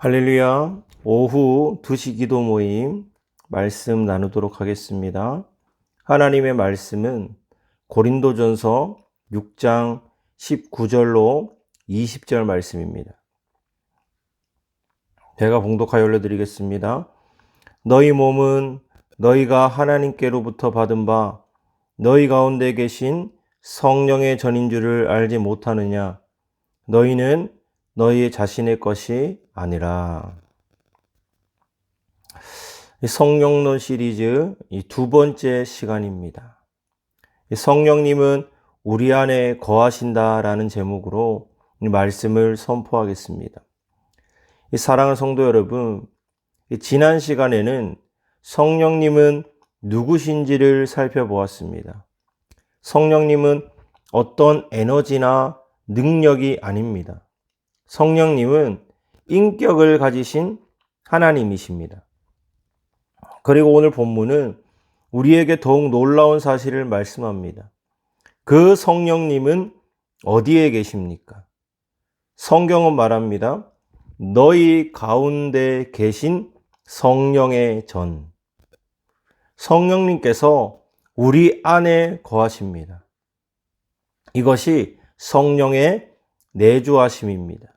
할렐루야. 오후 2시 기도 모임 말씀 나누도록 하겠습니다. 하나님의 말씀은 고린도전서 6장 19절로 20절 말씀입니다. 제가 봉독하여 올려드리겠습니다. 너희 몸은 너희가 하나님께로부터 받은 바 너희 가운데 계신 성령의 전인 줄을 알지 못하느냐? 너희는 너희 자신의 것이 아니라. 성령론 시리즈 두 번째 시간입니다. 성령님은 우리 안에 거하신다라는 제목으로 말씀을 선포하겠습니다. 사랑하는 성도 여러분, 지난 시간에는 성령님은 누구신지를 살펴보았습니다. 성령님은 어떤 에너지나 능력이 아닙니다. 성령님은 인격을 가지신 하나님이십니다. 그리고 오늘 본문은 우리에게 더욱 놀라운 사실을 말씀합니다. 그 성령님은 어디에 계십니까? 성경은 말합니다. 너희 가운데 계신 성령의 전. 성령님께서 우리 안에 거하십니다. 이것이 성령의 내주하심입니다.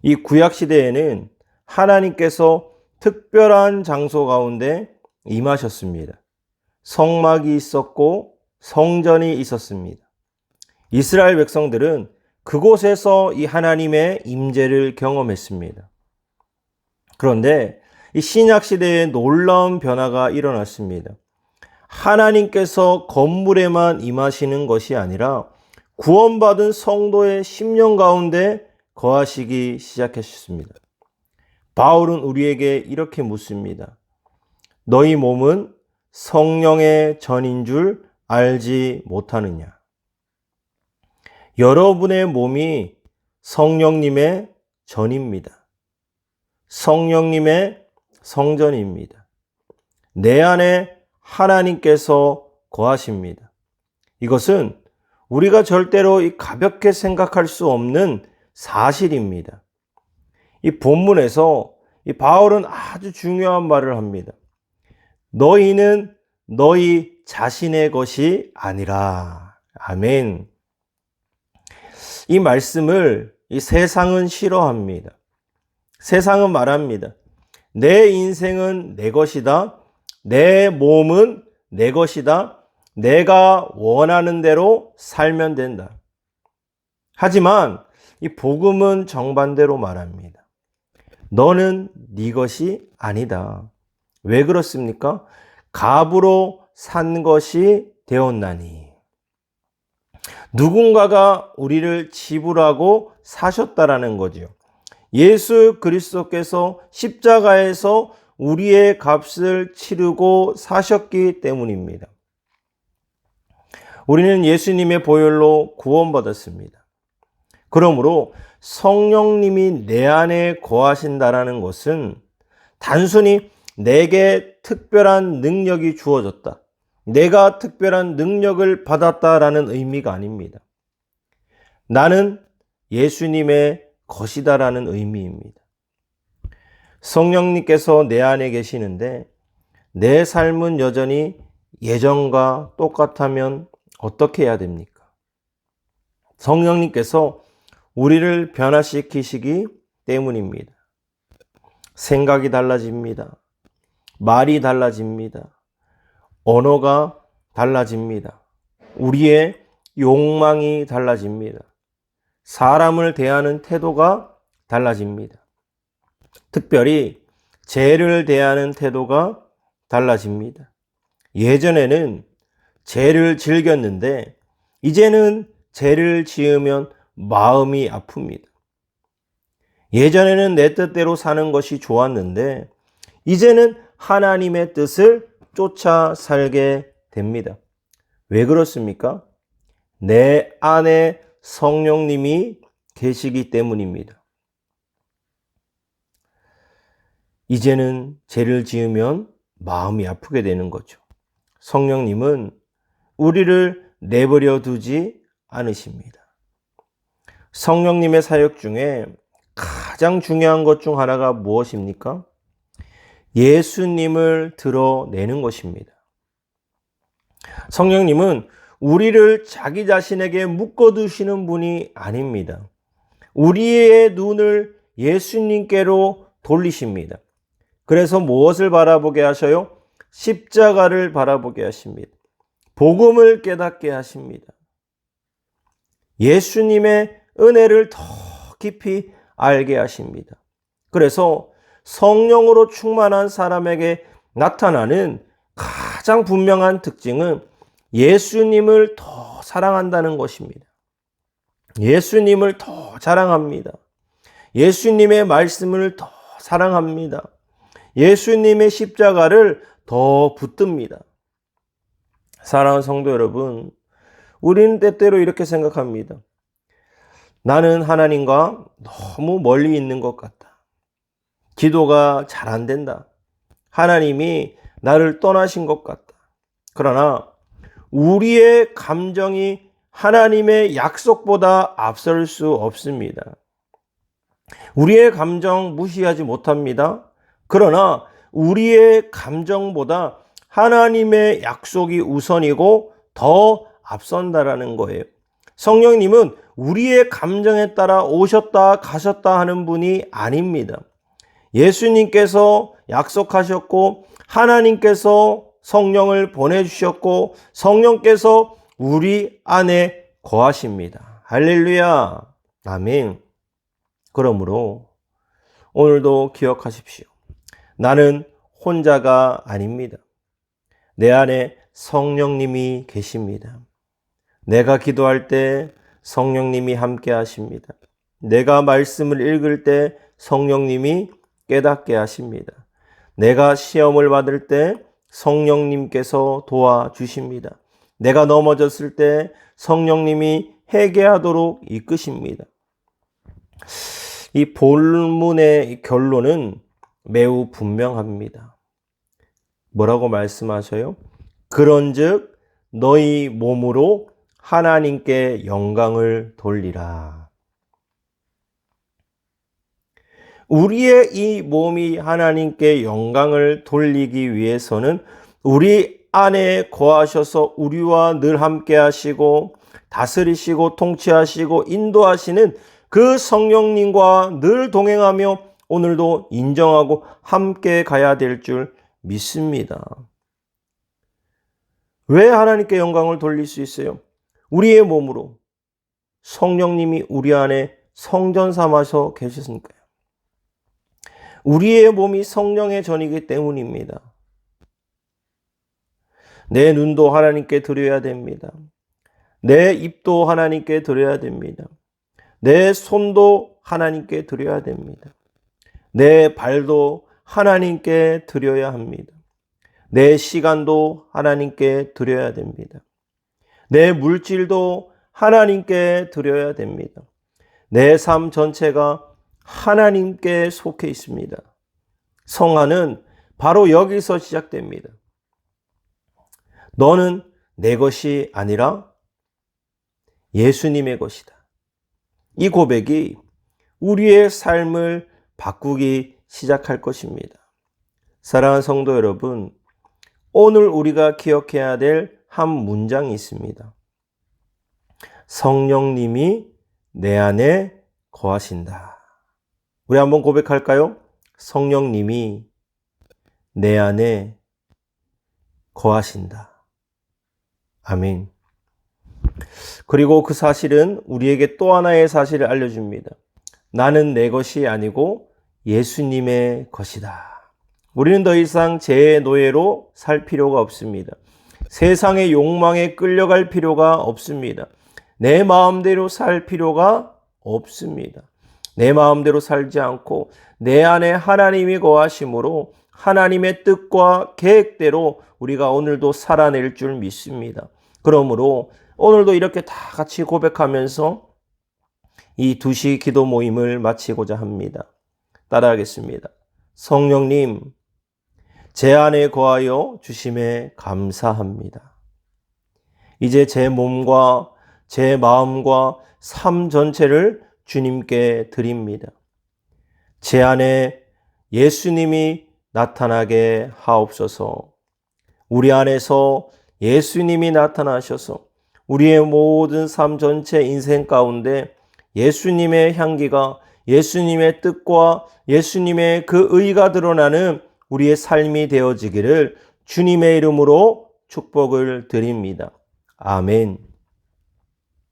이 구약시대에는 하나님께서 특별한 장소 가운데 임하셨습니다. 성막이 있었고 성전이 있었습니다. 이스라엘 백성들은 그곳에서 이 하나님의 임재를 경험했습니다. 그런데 이 신약시대에 놀라운 변화가 일어났습니다. 하나님께서 건물에만 임하시는 것이 아니라 구원받은 성도의 심령 가운데 거하시기 시작하셨습니다. 바울은 우리에게 이렇게 묻습니다. 너희 몸은 성령의 전인 줄 알지 못하느냐? 여러분의 몸이 성령님의 전입니다. 성령님의 성전입니다. 내 안에 하나님께서 거하십니다. 이것은 우리가 절대로 가볍게 생각할 수 없는 사실입니다. 이 본문에서 이 바울은 아주 중요한 말을 합니다. 너희는 너희 자신의 것이 아니라. 아멘. 이 말씀을 이 세상은 싫어합니다. 세상은 말합니다. 내 인생은 내 것이다. 내 몸은 내 것이다. 내가 원하는 대로 살면 된다. 하지만 이 복음은 정반대로 말합니다. 너는 네 것이 아니다. 왜 그렇습니까? 값으로 산 것이 되었나니. 누군가가 우리를 지불하고 사셨다라는 거죠. 예수 그리스도께서 십자가에서 우리의 값을 치르고 사셨기 때문입니다. 우리는 예수님의 보혈로 구원받았습니다. 그러므로 성령님이 내 안에 거하신다라는 것은 단순히 내게 특별한 능력이 주어졌다. 내가 특별한 능력을 받았다라는 의미가 아닙니다. 나는 예수님의 것이다라는 의미입니다. 성령님께서 내 안에 계시는데 내 삶은 여전히 예전과 똑같다면 어떻게 해야 됩니까? 성령님께서 우리를 변화시키시기 때문입니다. 생각이 달라집니다. 말이 달라집니다. 언어가 달라집니다. 우리의 욕망이 달라집니다. 사람을 대하는 태도가 달라집니다. 특별히 죄를 대하는 태도가 달라집니다. 예전에는 죄를 즐겼는데 이제는 죄를 지으면 마음이 아픕니다. 예전에는 내 뜻대로 사는 것이 좋았는데 이제는 하나님의 뜻을 쫓아 살게 됩니다. 왜 그렇습니까? 내 안에 성령님이 계시기 때문입니다. 이제는 죄를 지으면 마음이 아프게 되는 거죠. 성령님은 우리를 내버려 두지 않으십니다. 성령님의 사역 중에 가장 중요한 것 중 하나가 무엇입니까? 예수님을 드러내는 것입니다. 성령님은 우리를 자기 자신에게 묶어두시는 분이 아닙니다. 우리의 눈을 예수님께로 돌리십니다. 그래서 무엇을 바라보게 하셔요? 십자가를 바라보게 하십니다. 복음을 깨닫게 하십니다. 예수님의 은혜를 더 깊이 알게 하십니다. 그래서 성령으로 충만한 사람에게 나타나는 가장 분명한 특징은 예수님을 더 사랑한다는 것입니다. 예수님을 더 자랑합니다. 예수님의 말씀을 더 사랑합니다. 예수님의 십자가를 더 붙듭니다. 사랑하는 성도 여러분, 우리는 때때로 이렇게 생각합니다. 나는 하나님과 너무 멀리 있는 것 같다. 기도가 잘 안 된다. 하나님이 나를 떠나신 것 같다. 그러나 우리의 감정이 하나님의 약속보다 앞설 수 없습니다. 우리의 감정 무시하지 못합니다. 그러나 우리의 감정보다 하나님의 약속이 우선이고 더 앞선다라는 거예요. 성령님은 우리의 감정에 따라 오셨다 가셨다 하는 분이 아닙니다. 예수님께서 약속하셨고 하나님께서 성령을 보내주셨고 성령께서 우리 안에 거하십니다. 할렐루야. 아멘. 그러므로 오늘도 기억하십시오. 나는 혼자가 아닙니다. 내 안에 성령님이 계십니다. 내가 기도할 때 성령님이 함께 하십니다. 내가 말씀을 읽을 때 성령님이 깨닫게 하십니다. 내가 시험을 받을 때 성령님께서 도와주십니다. 내가 넘어졌을 때 성령님이 회개하도록 이끄십니다. 이 본문의 결론은 매우 분명합니다. 뭐라고 말씀하셔요? 그런즉 너희 몸으로 하나님께 영광을 돌리라. 우리의 이 몸이 하나님께 영광을 돌리기 위해서는 우리 안에 거하셔서 우리와 늘 함께 하시고 다스리시고 통치하시고 인도하시는 그 성령님과 늘 동행하며 오늘도 인정하고 함께 가야 될 줄 믿습니다. 왜 하나님께 영광을 돌릴 수 있어요? 우리의 몸으로 성령님이 우리 안에 성전 삼아서 계셨으니까요. 우리의 몸이 성령의 전이기 때문입니다. 내 눈도 하나님께 드려야 됩니다. 내 입도 하나님께 드려야 됩니다. 내 손도 하나님께 드려야 됩니다. 내 발도 하나님께 드려야 합니다. 내 시간도 하나님께 드려야 됩니다. 내 물질도 하나님께 드려야 됩니다. 내 삶 전체가 하나님께 속해 있습니다. 성화는 바로 여기서 시작됩니다. 너는 내 것이 아니라 예수님의 것이다. 이 고백이 우리의 삶을 바꾸기 시작할 것입니다. 사랑하는 성도 여러분, 오늘 우리가 기억해야 될 한 문장이 있습니다. 성령님이 내 안에 거하신다. 우리 한번 고백할까요? 성령님이 내 안에 거하신다. 아멘. 그리고 그 사실은 우리에게 또 하나의 사실을 알려줍니다. 나는 내 것이 아니고 예수님의 것이다. 우리는 더 이상 죄의 노예로 살 필요가 없습니다. 세상의 욕망에 끌려갈 필요가 없습니다. 내 마음대로 살 필요가 없습니다. 내 마음대로 살지 않고 내 안에 하나님이 거하심으로 하나님의 뜻과 계획대로 우리가 오늘도 살아낼 줄 믿습니다. 그러므로 오늘도 이렇게 다 같이 고백하면서 이 2시 기도 모임을 마치고자 합니다. 따라하겠습니다. 성령님, 제 안에 거하여 주심에 감사합니다. 이제 제 몸과 제 마음과 삶 전체를 주님께 드립니다. 제 안에 예수님이 나타나게 하옵소서. 우리 안에서 예수님이 나타나셔서 우리의 모든 삶 전체 인생 가운데 예수님의 향기가, 예수님의 뜻과 예수님의 그 의가 드러나는 우리의 삶이 되어지기를 주님의 이름으로 축복을 드립니다. 아멘.